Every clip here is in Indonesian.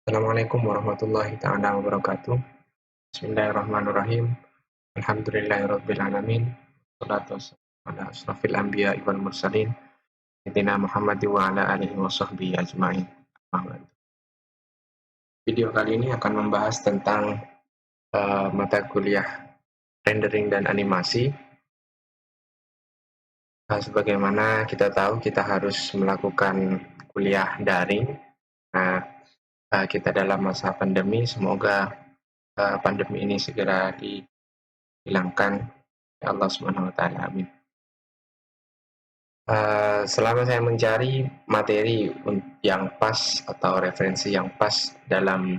Assalamualaikum warahmatullahi taala wabarakatuh. Bismillahirrahmanirrahim. Alhamdulillahirabbil alamin. Wassalatu wassalamu ala asrofil anbiya'i wal mursalin sayyidina Muhammad wa ala alihi wa sahbihi ajmain. Video kali ini akan membahas tentang mata kuliah rendering dan animasi. Sebagaimana kita tahu, kita harus melakukan kuliah daring. Nah, kita dalam masa pandemi, semoga pandemi ini segera dihilangkan ya Allah Subhanahu wa taala. Amin. Selama saya mencari materi yang pas atau referensi yang pas dalam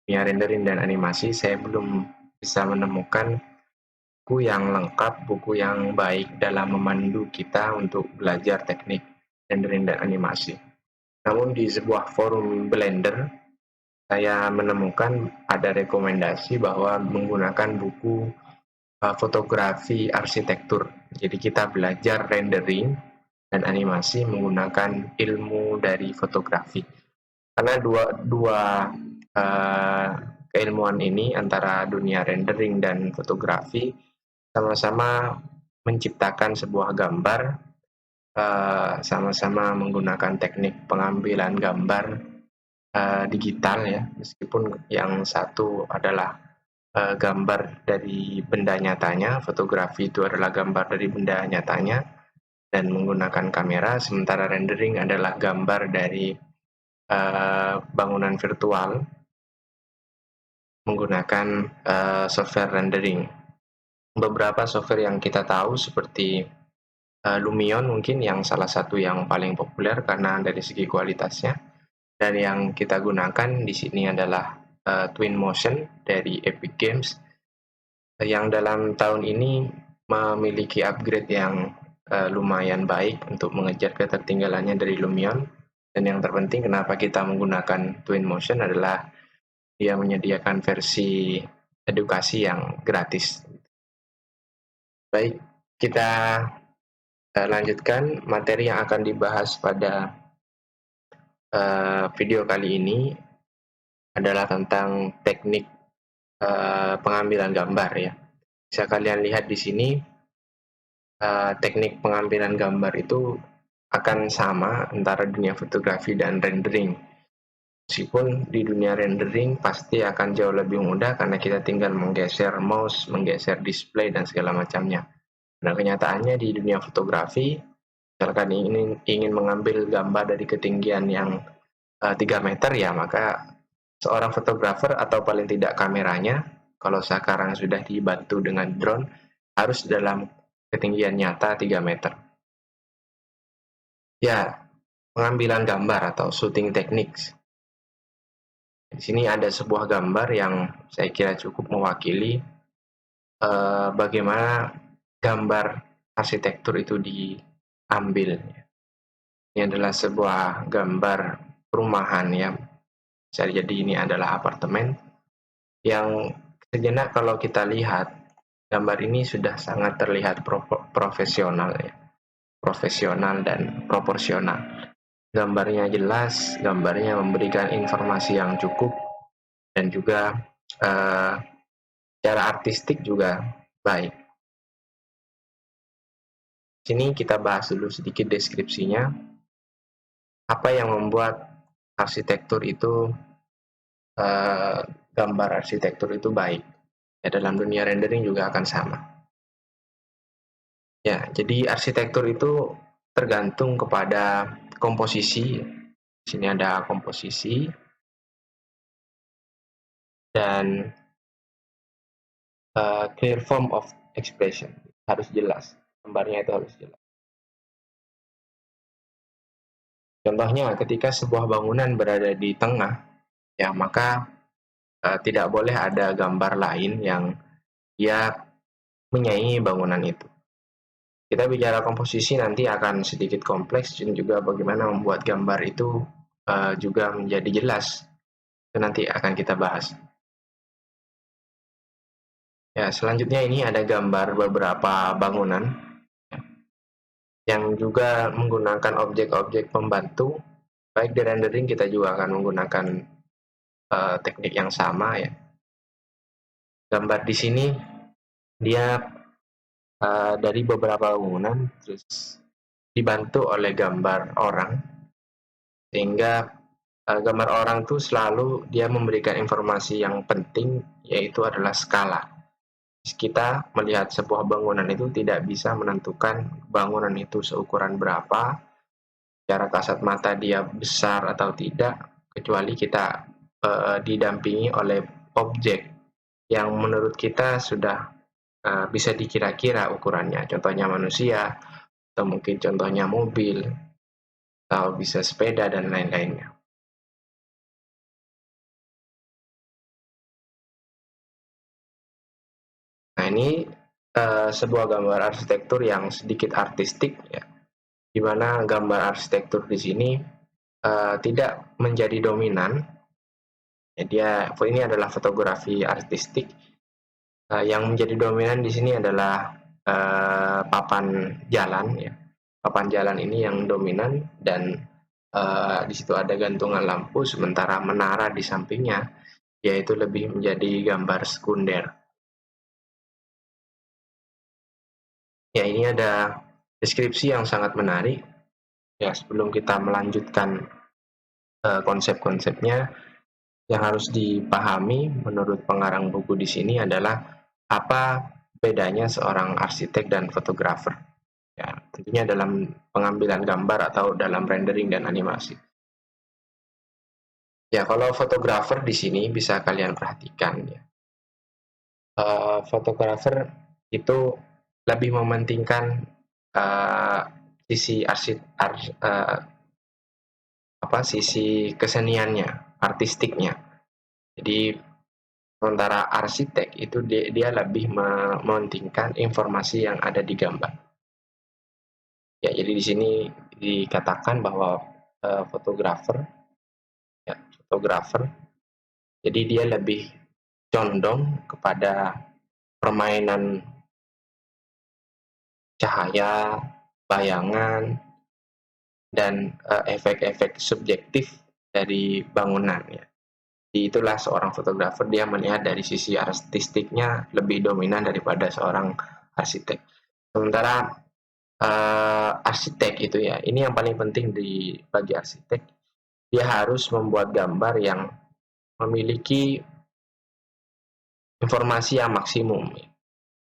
dunia rendering dan animasi, saya belum bisa menemukan buku yang lengkap, buku yang baik dalam memandu kita untuk belajar teknik rendering dan animasi. Namun di sebuah forum Blender, saya menemukan ada rekomendasi bahwa menggunakan buku fotografi arsitektur. Jadi kita belajar rendering dan animasi menggunakan ilmu dari fotografi. Karena dua keilmuan ini antara dunia rendering dan fotografi sama-sama menciptakan sebuah gambar, sama-sama menggunakan teknik pengambilan gambar digital ya, meskipun yang satu adalah gambar dari benda nyatanya, fotografi itu adalah gambar dari benda nyatanya dan menggunakan kamera, sementara rendering adalah gambar dari bangunan virtual menggunakan software rendering. Beberapa software yang kita tahu seperti Lumion mungkin yang salah satu yang paling populer karena dari segi kualitasnya, dan yang kita gunakan di sini adalah Twinmotion dari Epic Games yang dalam tahun ini memiliki upgrade yang lumayan baik untuk mengejar ketertinggalannya dari Lumion. Dan yang terpenting kenapa kita menggunakan Twinmotion adalah dia menyediakan versi edukasi yang gratis. Baik, kita lanjutkan materi yang akan dibahas pada video kali ini adalah tentang teknik pengambilan gambar ya. Bisa kalian lihat di sini, teknik pengambilan gambar itu akan sama antara dunia fotografi dan rendering. Meskipun di dunia rendering pasti akan jauh lebih mudah karena kita tinggal menggeser mouse, menggeser display dan segala macamnya. Nah, kenyataannya di dunia fotografi, misalkan ingin mengambil gambar dari ketinggian yang 3 meter ya, maka seorang fotografer atau paling tidak kameranya, kalau sekarang sudah dibantu dengan drone, harus dalam ketinggian nyata 3 meter. Ya, pengambilan gambar atau shooting techniques. Di sini ada sebuah gambar yang saya kira cukup mewakili bagaimana gambar arsitektur itu diambil. Ini adalah sebuah gambar perumahan ya. Bisa jadi ini adalah apartemen yang sejenak kalau kita lihat, gambar ini sudah sangat terlihat profesional ya. Profesional dan proporsional. Gambarnya jelas, gambarnya memberikan informasi yang cukup, dan juga secara artistik juga baik. Sini kita bahas dulu sedikit deskripsinya. Apa yang membuat arsitektur itu gambar arsitektur itu baik? Ya, dalam dunia rendering juga akan sama. Ya, jadi arsitektur itu tergantung kepada komposisi. Di sini ada komposisi dan clear form of expression, harus jelas, gambarnya itu harus jelas. Contohnya ketika sebuah bangunan berada di tengah, ya maka tidak boleh ada gambar lain yang dia menyaingi bangunan itu. Kita bicara komposisi nanti akan sedikit kompleks, dan juga bagaimana membuat gambar itu juga menjadi jelas. Itu nanti akan kita bahas. Ya, selanjutnya ini ada gambar beberapa bangunan yang juga menggunakan objek-objek pembantu. Baik di rendering kita juga akan menggunakan teknik yang sama ya. Gambar di sini dia dari beberapa bangunan terus dibantu oleh gambar orang, sehingga gambar orang tuh selalu dia memberikan informasi yang penting, yaitu adalah skala. Kita melihat sebuah bangunan itu tidak bisa menentukan bangunan itu seukuran berapa, secara kasat mata dia besar atau tidak, kecuali kita didampingi oleh objek yang menurut kita sudah bisa dikira-kira ukurannya. Contohnya manusia, atau mungkin contohnya mobil, atau bisa sepeda dan lain-lainnya. Nah, ini sebuah gambar arsitektur yang sedikit artistik ya, di mana gambar arsitektur di sini tidak menjadi dominan. Ya, ini adalah fotografi artistik. Yang menjadi dominan di sini adalah papan jalan ya. Papan jalan ini yang dominan, dan di situ ada gantungan lampu, sementara menara di sampingnya yaitu lebih menjadi gambar sekunder. Ya, ini ada deskripsi yang sangat menarik. Ya, sebelum kita melanjutkan konsep-konsepnya, yang harus dipahami menurut pengarang buku di sini adalah apa bedanya seorang arsitek dan fotografer. Ya, tentunya dalam pengambilan gambar atau dalam rendering dan animasi. Ya, kalau fotografer di sini bisa kalian perhatikan ya. Fotografer itu lebih mementingkan sisi sisi keseniannya, artistiknya. Jadi sementara arsitek itu dia lebih mementingkan informasi yang ada di gambar. Ya, jadi di sini dikatakan bahwa fotografer, jadi dia lebih condong kepada permainan cahaya, bayangan, dan efek-efek subjektif dari bangunan ya. Jadi itulah seorang fotografer, dia melihat dari sisi artistiknya lebih dominan daripada seorang arsitek. Sementara arsitek itu ya, ini yang paling penting bagi arsitek, dia harus membuat gambar yang memiliki informasi yang maksimum.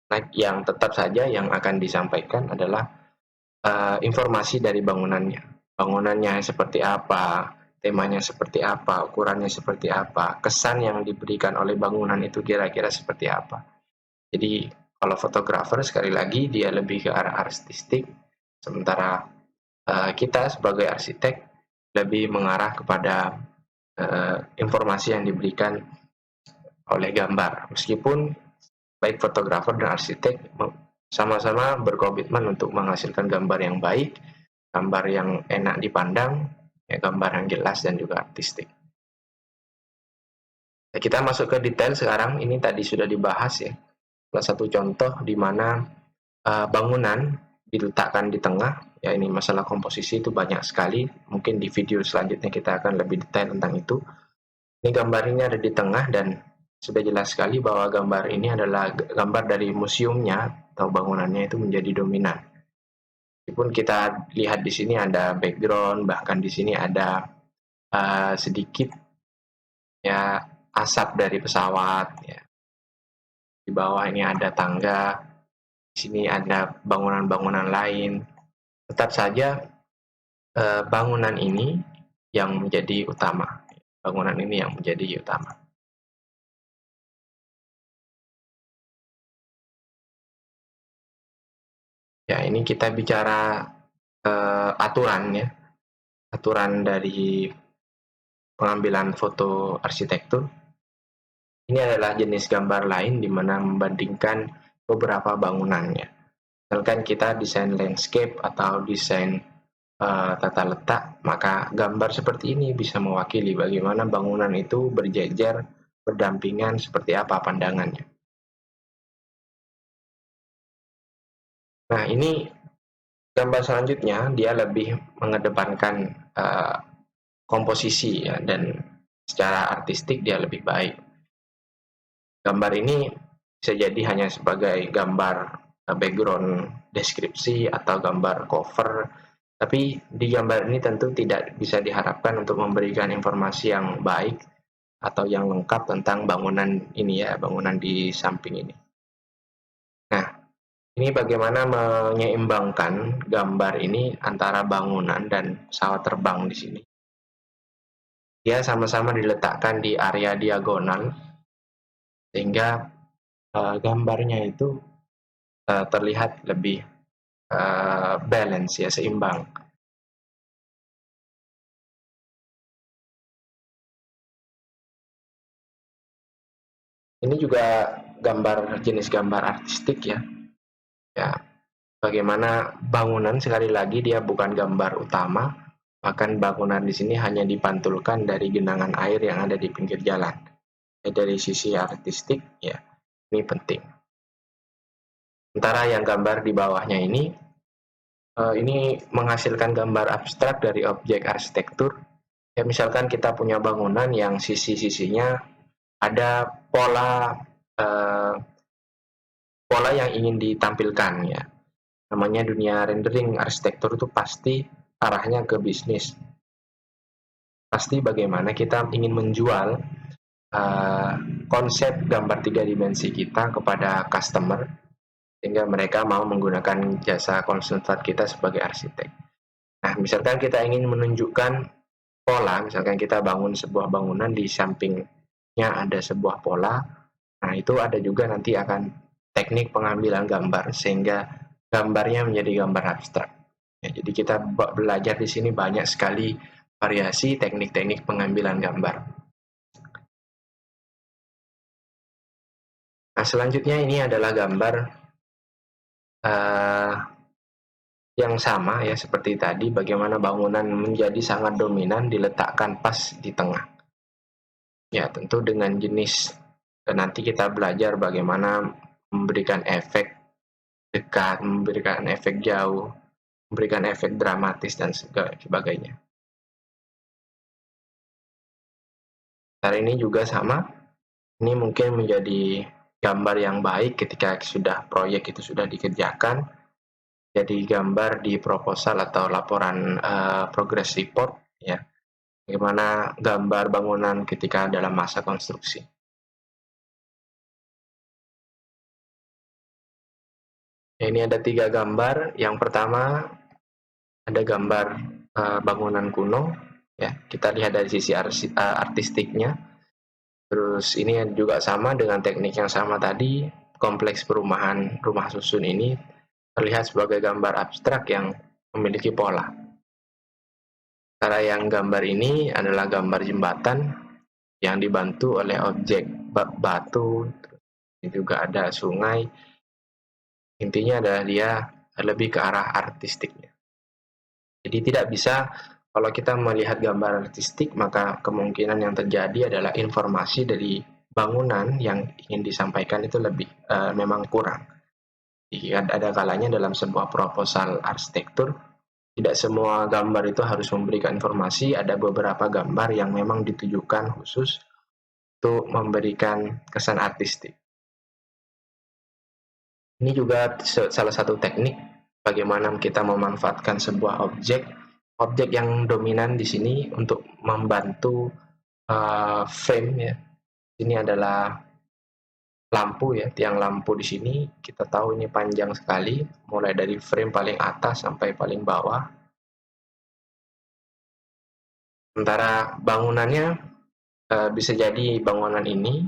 Nah, yang tetap saja yang akan disampaikan adalah informasi dari bangunannya. Bangunannya seperti apa, temanya seperti apa, ukurannya seperti apa, kesan yang diberikan oleh bangunan itu kira-kira seperti apa. Jadi kalau fotografer sekali lagi dia lebih ke arah artistik, sementara kita sebagai arsitek lebih mengarah kepada informasi yang diberikan oleh gambar. Meskipun baik fotografer dan arsitek sama-sama berkomitmen untuk menghasilkan gambar yang baik, gambar yang enak dipandang, ya, gambar yang jelas dan juga artistik. Nah, kita masuk ke detail sekarang. Ini tadi sudah dibahas ya. Salah satu contoh di mana bangunan diletakkan di tengah. Ya, ini masalah komposisi itu banyak sekali. Mungkin di video selanjutnya kita akan lebih detail tentang itu. Ini gambar ini ada di tengah, dan sudah jelas sekali bahwa gambar ini adalah gambar dari museumnya atau bangunannya itu menjadi dominan. Meskipun kita lihat di sini ada background, bahkan di sini ada sedikit ya asap dari pesawat. Ya. Di bawah ini ada tangga, di sini ada bangunan-bangunan lain. Tetap saja bangunan ini yang menjadi utama. Bangunan ini yang menjadi utama. Ya, ini kita bicara aturan ya. Aturan dari pengambilan foto arsitektur. Ini adalah jenis gambar lain di mana membandingkan beberapa bangunannya. Misalkan kita desain landscape atau desain tata letak, maka gambar seperti ini bisa mewakili bagaimana bangunan itu berjejer, berdampingan, seperti apa pandangannya. Nah, ini gambar selanjutnya, dia lebih mengedepankan komposisi ya, dan secara artistik dia lebih baik. Gambar ini bisa jadi hanya sebagai gambar background deskripsi atau gambar cover, tapi di gambar ini tentu tidak bisa diharapkan untuk memberikan informasi yang baik atau yang lengkap tentang bangunan ini ya, bangunan di samping ini. Nah, ini bagaimana menyeimbangkan gambar ini antara bangunan dan pesawat terbang di sini. Dia sama-sama diletakkan di area diagonal, sehingga gambarnya itu terlihat lebih balance ya, seimbang. Ini juga jenis gambar artistik ya. Ya, bagaimana bangunan sekali lagi dia bukan gambar utama, bahkan bangunan di sini hanya dipantulkan dari genangan air yang ada di pinggir jalan. Ya, dari sisi artistik ya, ini penting. Sementara yang gambar di bawahnya ini menghasilkan gambar abstrak dari objek arsitektur. Ya, misalkan kita punya bangunan yang sisi-sisinya ada pola yang ingin ditampilkan ya. Namanya dunia rendering arsitektur itu pasti arahnya ke bisnis. Pasti bagaimana kita ingin menjual konsep gambar 3 dimensi kita kepada customer, sehingga mereka mau menggunakan jasa konsultan kita sebagai arsitek. Nah, misalkan kita ingin menunjukkan pola, misalkan kita bangun sebuah bangunan di sampingnya ada sebuah pola, nah itu ada juga nanti akan teknik pengambilan gambar sehingga gambarnya menjadi gambar abstrak. Ya, jadi kita belajar di sini banyak sekali variasi teknik-teknik pengambilan gambar. Nah, selanjutnya ini adalah gambar yang sama ya seperti tadi, bagaimana bangunan menjadi sangat dominan diletakkan pas di tengah. Ya, tentu dengan jenis nanti kita belajar bagaimana memberikan efek dekat, memberikan efek jauh, memberikan efek dramatis dan sebagainya. Hari ini juga sama. Ini mungkin menjadi gambar yang baik ketika proyek itu sudah dikerjakan. Jadi gambar di proposal atau laporan progress report ya. Bagaimana gambar bangunan ketika dalam masa konstruksi. Ini ada 3 gambar. Yang pertama ada gambar bangunan kuno ya. Kita lihat dari sisi artistiknya. Terus ini juga sama dengan teknik yang sama tadi, kompleks perumahan rumah susun ini terlihat sebagai gambar abstrak yang memiliki pola. Cara yang gambar ini adalah gambar jembatan yang dibantu oleh objek batu, juga ada sungai. Intinya adalah dia lebih ke arah artistiknya. Jadi tidak bisa kalau kita melihat gambar artistik, maka kemungkinan yang terjadi adalah informasi dari bangunan yang ingin disampaikan itu memang kurang. Jadi ada kalanya dalam sebuah proposal arsitektur, tidak semua gambar itu harus memberikan informasi, ada beberapa gambar yang memang ditujukan khusus untuk memberikan kesan artistik. Ini juga salah satu teknik bagaimana kita memanfaatkan sebuah objek yang dominan di sini untuk membantu frame ya. Ini adalah lampu ya, tiang lampu di sini kita tahu ini panjang sekali, mulai dari frame paling atas sampai paling bawah. Sementara bangunannya bisa jadi bangunan ini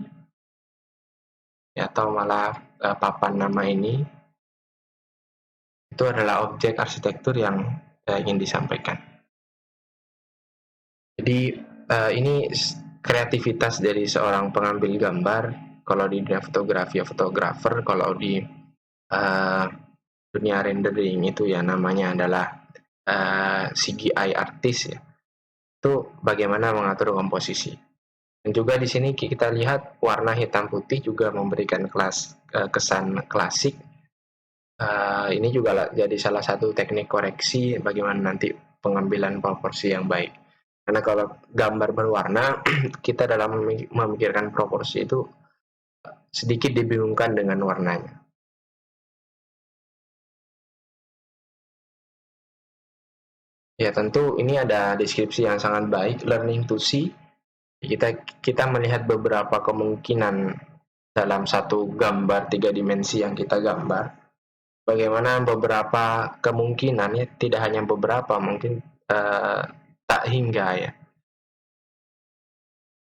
ya, atau malah papan nama ini itu adalah objek arsitektur yang ingin disampaikan. Jadi ini kreativitas dari seorang pengambil gambar. Kalau di dunia fotografi ya fotografer, kalau di dunia rendering itu ya namanya adalah CGI artist ya. Itu bagaimana mengatur komposisi. Dan juga di sini kita lihat warna hitam putih juga memberikan kesan klasik. Ini juga jadi salah satu teknik koreksi bagaimana nanti pengambilan proporsi yang baik. Karena kalau gambar berwarna, kita dalam memikirkan proporsi itu sedikit dibingungkan dengan warnanya. Ya tentu ini ada deskripsi yang sangat baik, learning to see. Kita melihat beberapa kemungkinan dalam satu gambar 3 dimensi yang kita gambar. Bagaimana beberapa kemungkinannya, tidak hanya beberapa, mungkin tak hingga ya.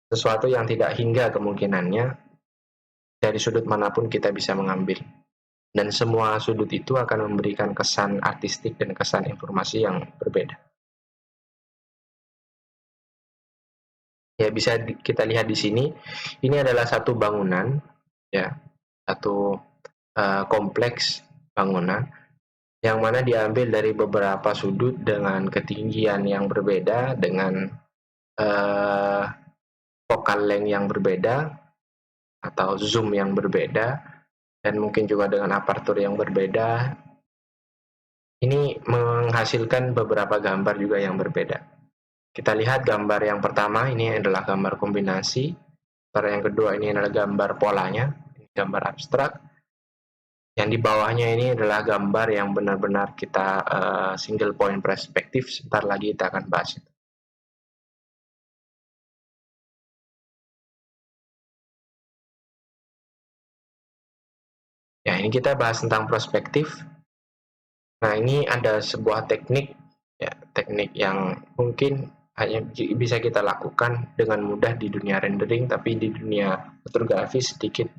Sesuatu yang tidak hingga kemungkinannya, dari sudut manapun kita bisa mengambil. Dan semua sudut itu akan memberikan kesan artistik dan kesan informasi yang berbeda. Ya bisa kita lihat di sini, ini adalah satu bangunan, ya, satu kompleks bangunan yang mana diambil dari beberapa sudut dengan ketinggian yang berbeda, dengan focal length yang berbeda atau zoom yang berbeda, dan mungkin juga dengan aperture yang berbeda. Ini menghasilkan beberapa gambar juga yang berbeda. Kita lihat gambar yang pertama, ini adalah gambar kombinasi. Gambar yang kedua ini adalah gambar polanya, gambar abstrak. Yang di bawahnya ini adalah gambar yang benar-benar kita single point perspektif. Sebentar lagi kita akan bahas itu. Ya, ini kita bahas tentang perspektif. Nah, ini ada sebuah teknik, ya, teknik yang mungkin hanya bisa kita lakukan dengan mudah di dunia rendering, tapi di dunia fotografi sedikit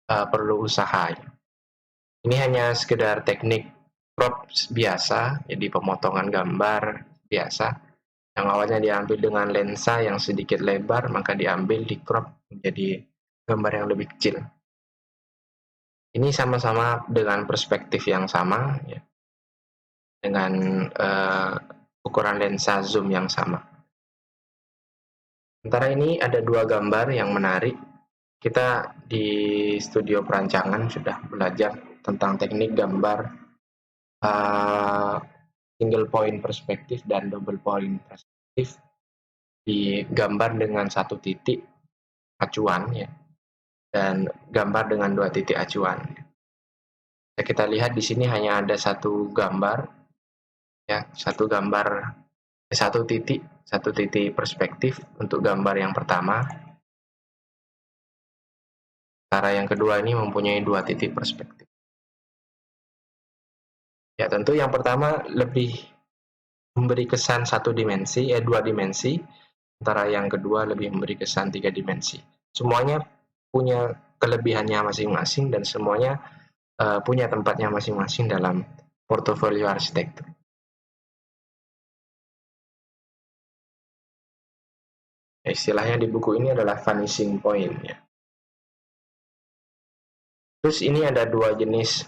perlu usaha. Ini hanya sekedar teknik crop biasa, jadi pemotongan gambar biasa, yang awalnya diambil dengan lensa yang sedikit lebar, maka diambil di crop menjadi gambar yang lebih kecil. Ini sama-sama dengan perspektif yang sama, ya, dengan ukuran lensa zoom yang sama. Sementara ini ada dua gambar yang menarik. Kita di studio perancangan sudah belajar tentang teknik gambar single point perspektif dan double point perspektif, digambar dengan satu titik acuan, ya, dan gambar dengan 2 titik acuan. Ya, kita lihat di sini hanya ada satu gambar, ya, satu titik perspektif untuk gambar yang pertama. Cara yang kedua ini mempunyai 2 titik perspektif. Ya, tentu yang pertama lebih memberi kesan 2 dimensi, sementara yang kedua lebih memberi kesan 3 dimensi. Semuanya punya kelebihannya masing-masing dan semuanya punya tempatnya masing-masing dalam portofolio arsitektur. Istilahnya di buku ini adalah vanishing point, ya. Terus ini ada dua jenis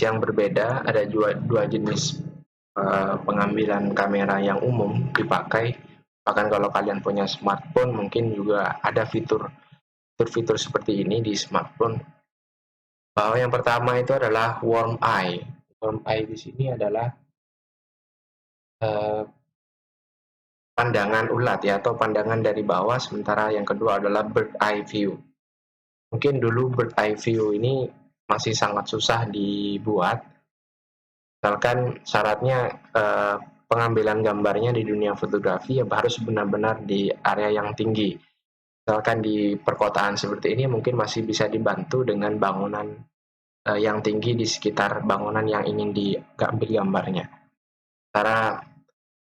yang berbeda, ada dua jenis pengambilan kamera yang umum dipakai. Bahkan kalau kalian punya smartphone, mungkin juga ada fitur seperti ini di smartphone. Bahwa yang pertama itu adalah worm eye. Worm eye di sini adalah pandangan ulat, ya, atau pandangan dari bawah, sementara yang kedua adalah bird eye view. Mungkin dulu bird eye view ini masih sangat susah dibuat, misalkan syaratnya pengambilan gambarnya di dunia fotografi ya harus benar-benar di area yang tinggi. Misalkan di perkotaan seperti ini mungkin masih bisa dibantu dengan bangunan yang tinggi di sekitar bangunan yang ingin diambil gambarnya. Karena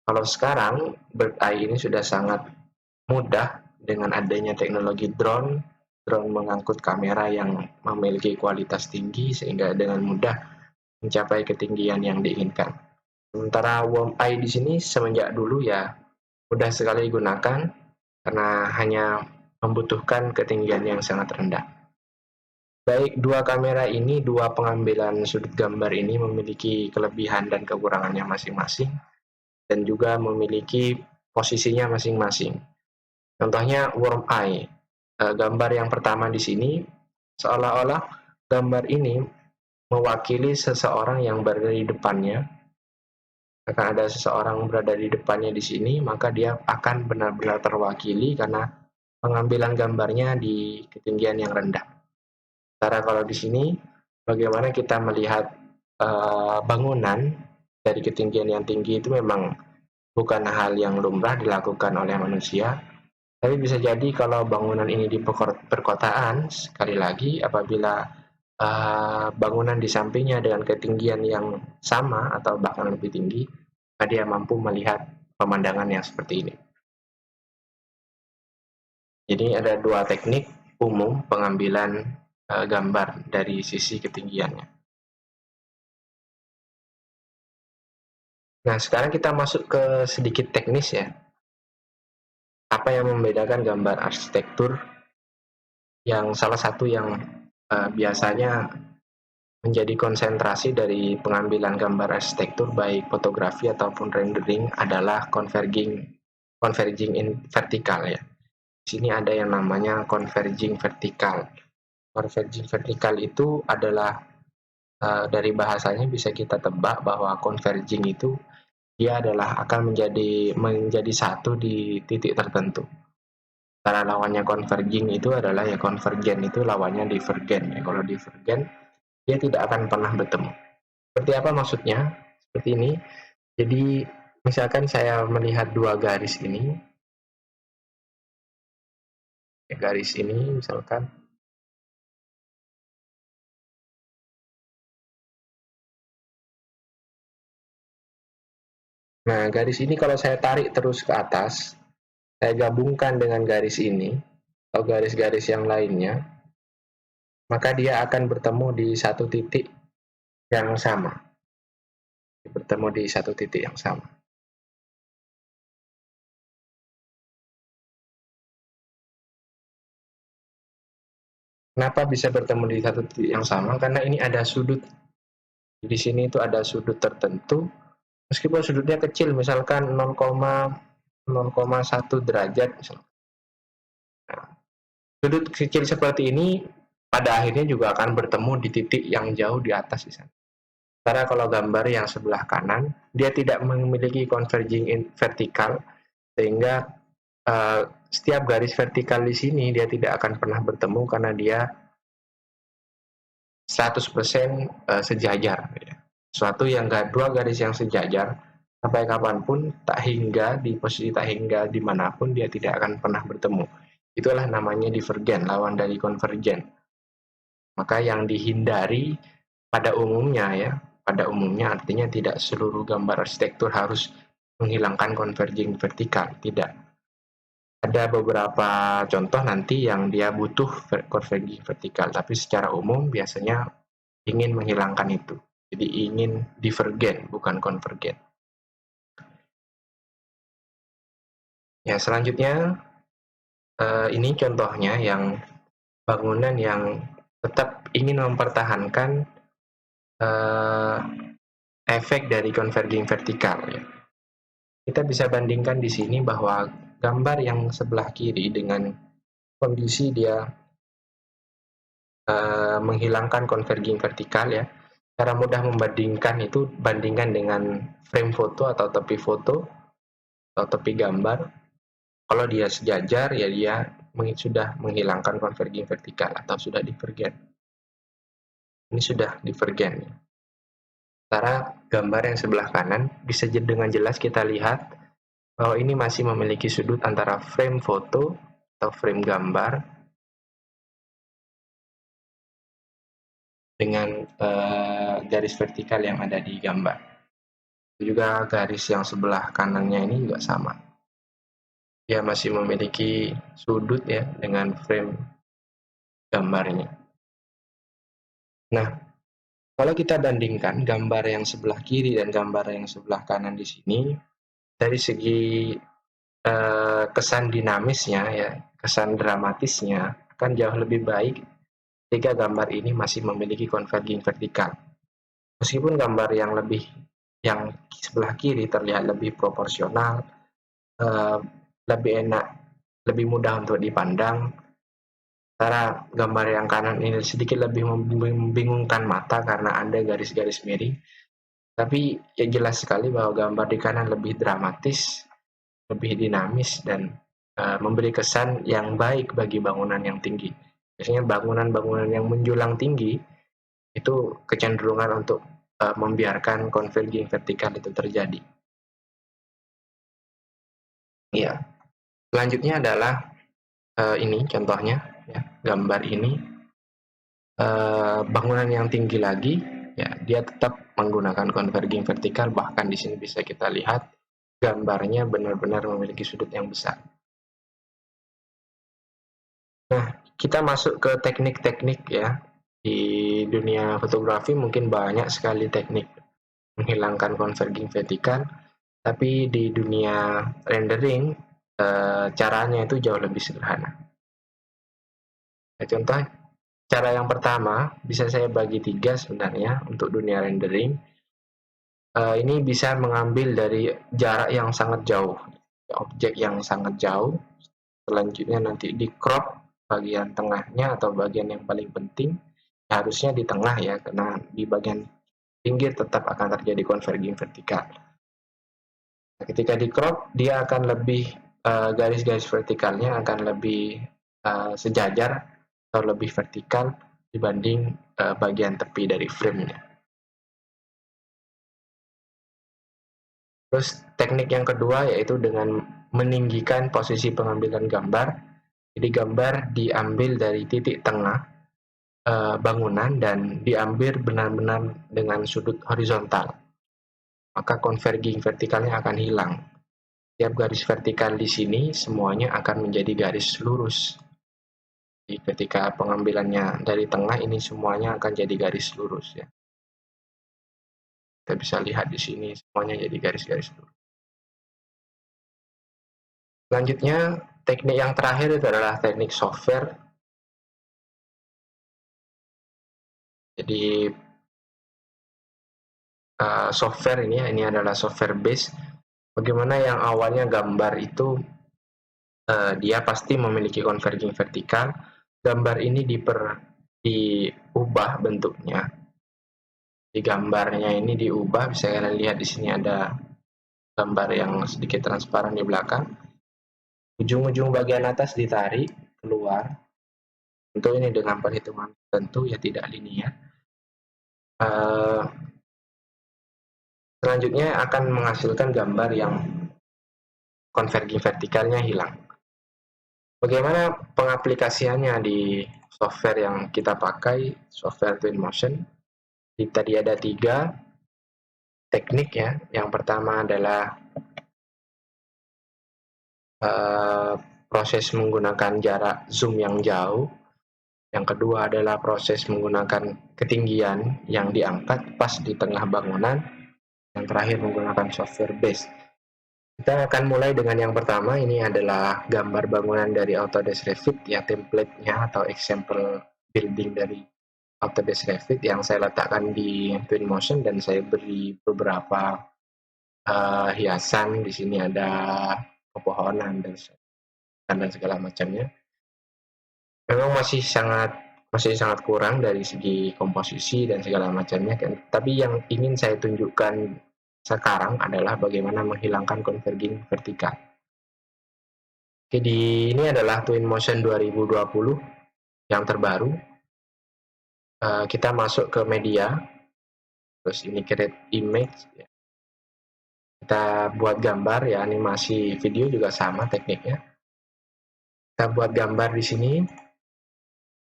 kalau sekarang bird eye ini sudah sangat mudah dengan adanya teknologi drone mengangkut kamera yang memiliki kualitas tinggi sehingga dengan mudah mencapai ketinggian yang diinginkan. Sementara worm eye di sini semenjak dulu ya mudah sekali digunakan karena hanya membutuhkan ketinggian yang sangat rendah. Baik dua pengambilan sudut gambar ini memiliki kelebihan dan kekurangannya masing-masing dan juga memiliki posisinya masing-masing. Contohnya worm eye. Gambar yang pertama di sini seolah-olah gambar ini mewakili seseorang yang berada di depannya akan ada seseorang berada di depannya di sini, maka dia akan benar-benar terwakili karena pengambilan gambarnya di ketinggian yang rendah. Sementara kalau di sini, bagaimana kita melihat bangunan dari ketinggian yang tinggi itu memang bukan hal yang lumrah dilakukan oleh manusia, tapi bisa jadi kalau bangunan ini di perkotaan, sekali lagi apabila bangunan di sampingnya dengan ketinggian yang sama atau bahkan lebih tinggi, maka dia mampu melihat pemandangan yang seperti ini. Jadi ada dua teknik umum pengambilan gambar dari sisi ketinggiannya. Nah, sekarang kita masuk ke sedikit teknis ya. Apa yang membedakan gambar arsitektur yang salah satu yang biasanya menjadi konsentrasi dari pengambilan gambar arsitektur baik fotografi ataupun rendering adalah converging in vertikal ya. Di sini ada yang namanya converging vertikal. Converging vertikal itu adalah dari bahasanya bisa kita tebak bahwa converging itu dia adalah akan menjadi satu di titik tertentu. Cara lawannya converging itu adalah ya convergent itu lawannya divergent ya. Kalau divergent dia tidak akan pernah bertemu. Seperti apa maksudnya? Seperti ini. Jadi misalkan saya melihat dua garis ini, garis ini misalkan. Nah, garis ini kalau saya tarik terus ke atas, saya gabungkan dengan garis ini atau garis-garis yang lainnya, maka dia akan bertemu di satu titik yang sama. Bertemu di satu titik yang sama. Kenapa bisa bertemu di satu titik yang sama? Karena ini ada sudut. Di sini itu ada sudut tertentu. Meskipun sudutnya kecil, misalkan 0,1 derajat. Misalkan. Nah, sudut kecil seperti ini pada akhirnya juga akan bertemu di titik yang jauh di atas di sana. Karena kalau gambar yang sebelah kanan, dia tidak memiliki converging in vertikal, sehingga setiap garis vertikal di sini dia tidak akan pernah bertemu karena dia 100% sejajar. Suatu yang dua garis yang sejajar, sampai kapanpun tak hingga di posisi tak hingga dimanapun dia tidak akan pernah bertemu. Itulah namanya divergen, lawan dari konvergen. Maka yang dihindari pada umumnya ya, pada umumnya artinya tidak seluruh gambar arsitektur harus menghilangkan converging vertikal, tidak. Ada beberapa contoh nanti yang dia butuh converging vertikal, tapi secara umum biasanya ingin menghilangkan itu. Jadi ingin divergen, bukan konvergen. Ya, selanjutnya ini contohnya yang bangunan yang tetap ingin mempertahankan efek dari converging vertikal. Ya. Kita bisa bandingkan di sini bahwa gambar yang sebelah kiri dengan kondisi dia menghilangkan converging vertikal ya. Cara mudah membandingkan itu bandingkan dengan frame foto atau tepi foto atau tepi gambar. Kalau dia sejajar ya dia sudah menghilangkan converging vertikal atau sudah divergen. Ini sudah divergen. Sementara gambar yang sebelah kanan bisa dengan jelas kita lihat bahwa ini masih memiliki sudut antara frame foto atau frame gambar dengan garis vertikal yang ada di gambar. Juga garis yang sebelah kanannya ini juga sama. Dia masih memiliki sudut ya dengan frame gambarnya. Nah, kalau kita bandingkan gambar yang sebelah kiri dan gambar yang sebelah kanan di sini, dari segi kesan dinamisnya ya, kesan dramatisnya akan jauh lebih baik jika gambar ini masih memiliki converging vertikal. Meskipun gambar yang sebelah kiri terlihat lebih proporsional, lebih enak, lebih mudah untuk dipandang, sementara gambar yang kanan ini sedikit lebih membingungkan mata karena ada garis-garis miring. Tapi ya jelas sekali bahwa gambar di kanan lebih dramatis, lebih dinamis, dan memberi kesan yang baik bagi bangunan yang tinggi. Biasanya bangunan-bangunan yang menjulang tinggi itu kecenderungan untuk membiarkan converging vertikal itu terjadi. Ya, selanjutnya adalah ini contohnya, ya, gambar ini bangunan yang tinggi lagi, ya, dia tetap menggunakan converging vertikal, bahkan di sini bisa kita lihat gambarnya benar-benar memiliki sudut yang besar. Nah, kita masuk ke teknik-teknik, ya. Di dunia fotografi mungkin banyak sekali teknik menghilangkan converging vertikal, tapi di dunia rendering caranya itu jauh lebih sederhana. Nah, contoh cara yang pertama bisa saya bagi 3 sebenarnya untuk dunia rendering. Ini bisa mengambil dari jarak yang sangat jauh, objek yang sangat jauh. Selanjutnya nanti di crop bagian tengahnya atau bagian yang paling penting, harusnya di tengah ya, karena di bagian pinggir tetap akan terjadi converging vertikal. Nah, ketika di crop dia akan lebih garis-garis vertikalnya akan lebih sejajar atau lebih vertikal dibanding bagian tepi dari frame-nya. Terus teknik yang kedua yaitu dengan meninggikan posisi pengambilan gambar. Jadi gambar diambil dari titik tengah bangunan dan diambil benar-benar dengan sudut horizontal. Maka converging vertikalnya akan hilang. Tiap garis vertikal di sini semuanya akan menjadi garis lurus. Jadi ketika pengambilannya dari tengah ini semuanya akan jadi garis lurus, ya. Kita bisa lihat di sini semuanya jadi garis-garis lurus. Selanjutnya, teknik yang terakhir itu adalah teknik software. Jadi software ini adalah software base. Bagaimana yang awalnya gambar itu dia pasti memiliki converging vertikal. Gambar ini diubah bentuknya. Di gambarnya ini diubah, bisa kalian lihat di sini ada gambar yang sedikit transparan di belakang. Ujung-ujung bagian atas ditarik keluar. Tentu ini dengan perhitungan tentu, ya, tidak linear. Selanjutnya akan menghasilkan gambar yang converging vertikalnya hilang. Bagaimana pengaplikasiannya di software yang kita pakai, software Twinmotion? Tadi ada 3 teknik, ya. Yang pertama adalah proses menggunakan jarak zoom yang jauh. Yang kedua adalah proses menggunakan ketinggian yang diangkat pas di tengah bangunan. Yang terakhir menggunakan software base. Kita akan mulai dengan yang pertama. Ini adalah gambar bangunan dari Autodesk Revit, ya, template-nya atau example building dari Autodesk Revit yang saya letakkan di Twinmotion, dan saya beri beberapa hiasan. Di sini ada pepohonan dan segala macamnya. Memang masih sangat kurang dari segi komposisi dan segala macamnya, kan? Tapi yang ingin saya tunjukkan sekarang adalah bagaimana menghilangkan converging vertikal. Jadi ini adalah Twinmotion 2020 yang terbaru. Kita masuk ke media, terus ini create image, ya. Kita buat gambar, ya, animasi video juga sama tekniknya. Kita buat gambar di sini.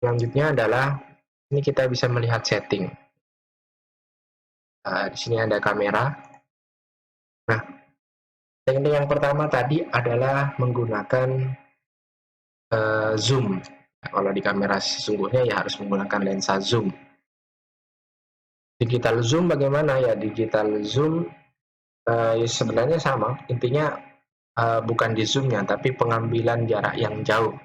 Selanjutnya adalah ini kita bisa melihat setting. Di sini ada kamera. Nah, teknik yang pertama tadi adalah menggunakan zoom. Nah, kalau di kamera sesungguhnya ya harus menggunakan lensa zoom. Digital zoom bagaimana? Ya, digital zoom sebenarnya sama. Intinya bukan di zoomnya, tapi pengambilan jarak yang jauh.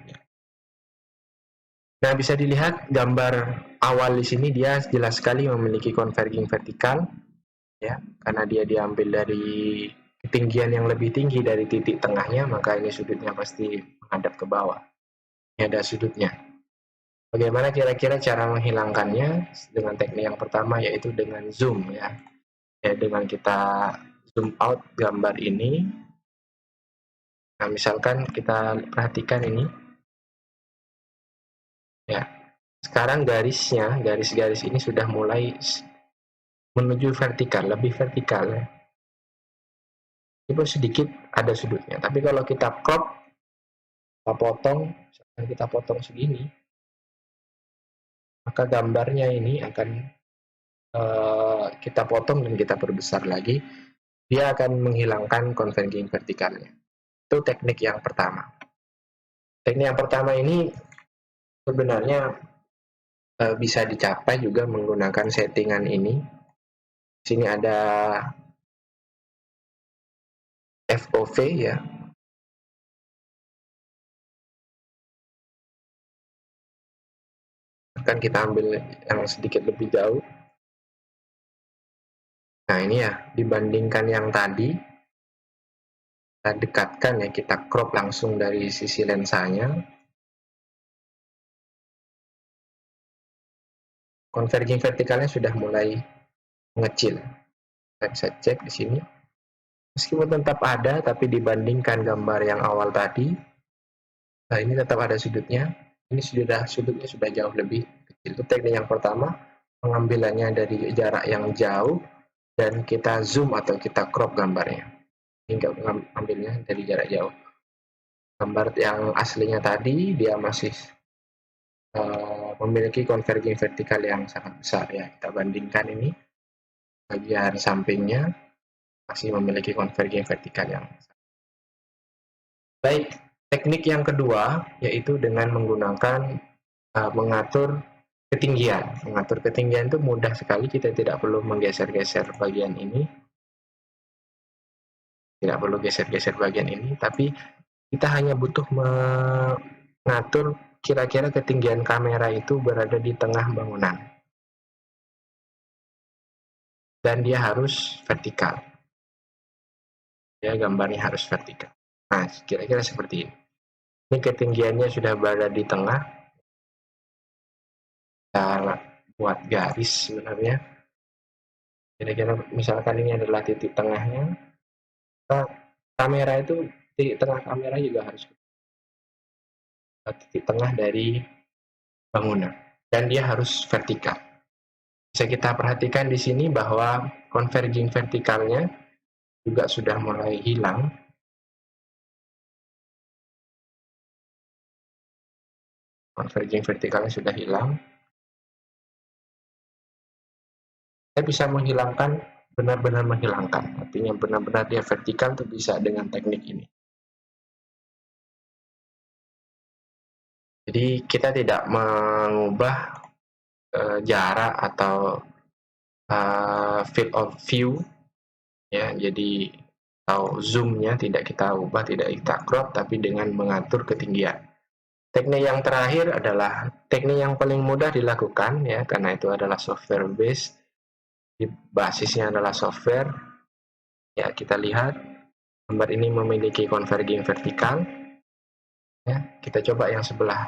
Nah, bisa dilihat gambar awal di sini dia jelas sekali memiliki converging vertikal, ya, karena dia diambil dari ketinggian yang lebih tinggi dari titik tengahnya, maka ini sudutnya pasti menghadap ke bawah. Ini ada sudutnya. Bagaimana kira-kira cara menghilangkannya? Dengan teknik yang pertama, yaitu dengan zoom, ya. Ya, dengan kita zoom out gambar ini, nah misalkan kita perhatikan ini, ya sekarang garis-garis ini sudah mulai menuju vertikal, lebih vertikal ya. Itu sedikit ada sudutnya, tapi kalau kita crop, kita potong, misalkan kita potong segini, maka gambarnya ini akan kita potong dan kita perbesar lagi, dia akan menghilangkan converging vertikalnya. Itu teknik yang pertama. Teknik yang pertama ini sebenarnya bisa dicapai juga menggunakan settingan ini. Di sini ada FOV ya. Akan kita ambil yang sedikit lebih jauh. Nah ini ya, dibandingkan yang tadi, kita dekatkan ya, kita crop langsung dari sisi lensanya. Converging vertikalnya sudah mulai mengecil. Kita bisa cek di sini. Meskipun tetap ada, tapi dibandingkan gambar yang awal tadi, nah ini tetap ada sudutnya. Ini sudutnya sudah jauh lebih kecil. Itu teknik yang pertama, pengambilannya dari jarak yang jauh dan kita zoom atau kita crop gambarnya. Hingga mengambilnya dari jarak jauh. Gambar yang aslinya tadi dia masih memiliki converging vertikal yang sangat besar ya. Kita bandingkan ini, bagian sampingnya masih memiliki converging vertikal yang besar. Baik, teknik yang kedua yaitu dengan menggunakan mengatur ketinggian. Mengatur ketinggian itu mudah sekali, kita tidak perlu menggeser-geser bagian ini. Tidak perlu geser-geser bagian ini, tapi kita hanya butuh mengatur kira-kira ketinggian kamera itu berada di tengah bangunan. Dan dia harus vertikal. Ya, gambarnya harus vertikal. Nah, kira-kira seperti ini. Ini ketinggiannya sudah berada di tengah. Kita buat garis sebenarnya. Kira-kira misalkan ini adalah titik tengahnya. Kamera itu, titik tengah kamera juga harus titik tengah dari bangunan. Dan dia harus vertikal. Bisa kita perhatikan di sini bahwa converging vertikalnya juga sudah mulai hilang. Converging vertikalnya sudah hilang. Saya bisa menghilangkan, benar-benar menghilangkan. Artinya benar-benar dia vertikal itu bisa dengan teknik ini. Jadi kita tidak mengubah jarak atau field of view ya, jadi atau zoomnya tidak kita ubah, tidak kita crop, tapi dengan mengatur ketinggian. Teknik yang terakhir adalah teknik yang paling mudah dilakukan ya, karena itu adalah software based, basisnya adalah software. Ya, kita lihat gambar ini memiliki converging vertikal. Ya, kita coba yang sebelah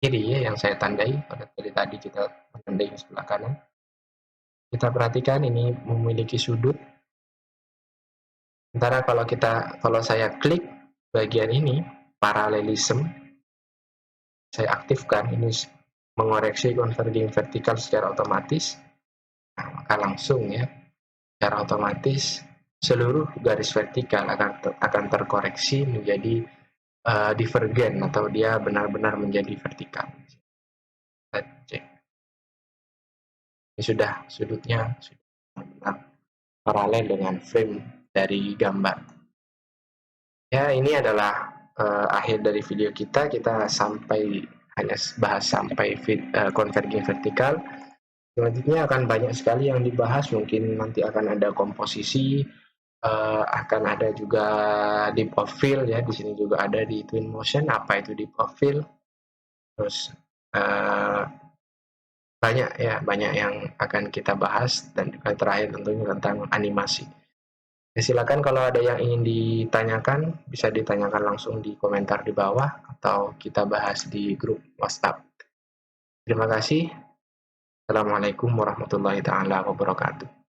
kiri ya, yang saya tandai. Pada tadi kita menandai yang sebelah kanan. Kita perhatikan ini memiliki sudut. Sementara kalau saya klik bagian ini, parallelism, saya aktifkan, ini mengoreksi converging vertikal secara otomatis. Nah, maka langsung ya, secara otomatis seluruh garis vertikal akan terkoreksi menjadi divergen atau dia benar-benar menjadi vertikal. Kita cek. Ini sudah sudutnya sudah paralel dengan frame dari gambar. Ya, ini adalah akhir dari video kita. Kita hanya bahas sampai converging vertikal. Selanjutnya akan banyak sekali yang dibahas. Mungkin nanti akan ada komposisi, akan ada juga deep of field ya. Di sini juga ada di Twinmotion apa itu deep of field. Terus banyak yang akan kita bahas, dan terakhir tentunya tentang animasi. Silakan kalau ada yang ingin ditanyakan, bisa ditanyakan langsung di komentar di bawah atau kita bahas di grup WhatsApp. Terima kasih. Assalamualaikum warahmatullahi wabarakatuh.